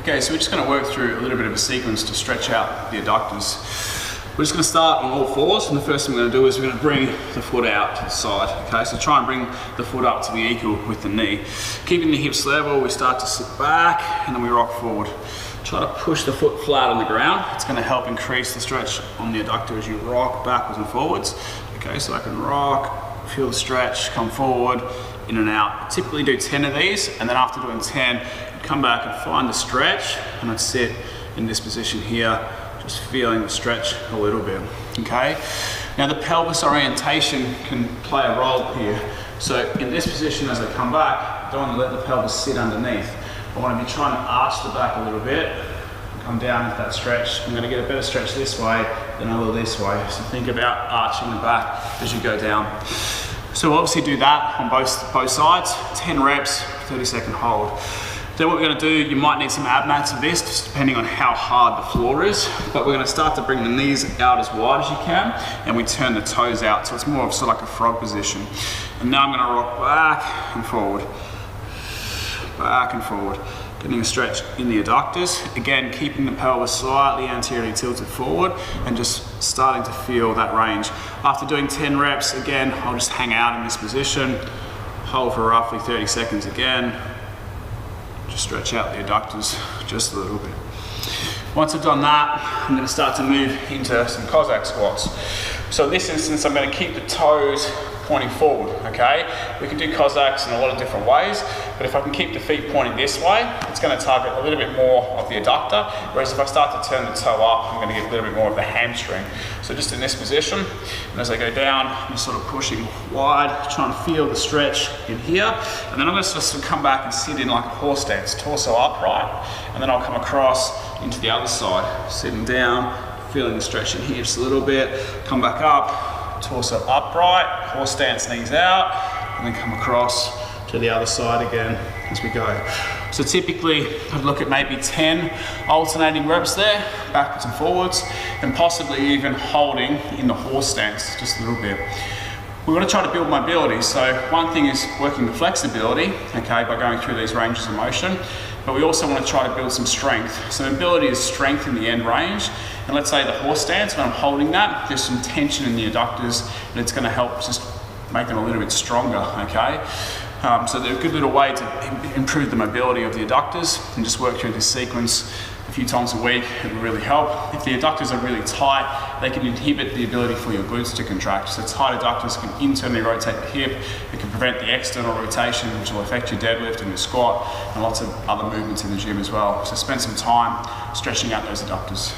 Okay, so we're just going to work through a little bit of a sequence to stretch out the adductors. We're just going to start on all fours, and the first thing we're going to do is we're going to bring the foot out to the side. Okay, so try and bring the foot up to be equal with the knee. Keeping the hips level, we start to sit back and then we rock forward. Try to push the foot flat on the ground. It's going to help increase the stretch on the adductor as you rock backwards and forwards. Okay, so I can rock, feel the stretch, come forward, in and out. Typically do 10 of these, and then after doing 10, come back and find the stretch, and I'd sit in this position here, just feeling the stretch a little bit, okay? Now the pelvis orientation can play a role here. So in this position as I come back, I don't want to let the pelvis sit underneath. I want to be trying to arch the back a little bit, come down with that stretch. I'm going to get a better stretch this way than I will this way. So think about arching the back as you go down. So we'll obviously do that on both sides, 10 reps, 30-second hold. Then what we're going to do, you might need some ab mats for this, just depending on how hard the floor is. But we're going to start to bring the knees out as wide as you can, and we turn the toes out, so it's more of sort of like a frog position. And now I'm going to rock back and forward, getting a stretch in the adductors. Again, keeping the pelvis slightly anteriorly tilted forward, and just starting to feel that range. After doing 10 reps, again, I'll just hang out in this position, hold for roughly 30 seconds again. Just stretch out the adductors just a little bit. Once I've done that, I'm going to start to move into some Cossack squats. So in this instance, I'm going to keep the toes pointing forward, okay? We can do Cossacks in a lot of different ways, but if I can keep the feet pointing this way, it's going to target a little bit more of the adductor, whereas if I start to turn the toe up, I'm going to get a little bit more of the hamstring. So just in this position, and as I go down, I'm sort of pushing wide, trying to feel the stretch in here, and then I'm going to just come back and sit in like a horse stance, torso upright, and then I'll come across into the other side, sitting down, feeling the stretch in here just a little bit, come back up, torso upright, horse stance, knees out, and then come across to the other side again as we go. So typically I'd look at maybe 10 alternating reps there, backwards and forwards, and possibly even holding in the horse stance just a little bit. We want to try to build mobility. So one thing is working the flexibility, okay, by going through these ranges of motion, but we also want to try to build some strength. So mobility is strength in the end range. And let's say the horse stance, when I'm holding that, there's some tension in the adductors, and it's going to help just make them a little bit stronger, okay? So they're a good little way to improve the mobility of the adductors, and just work through this sequence a few times a week. It will really help. If the adductors are really tight, they can inhibit the ability for your glutes to contract. So tight adductors can internally rotate the hip, it can prevent the external rotation, which will affect your deadlift and your squat, and lots of other movements in the gym as well. So spend some time stretching out those adductors.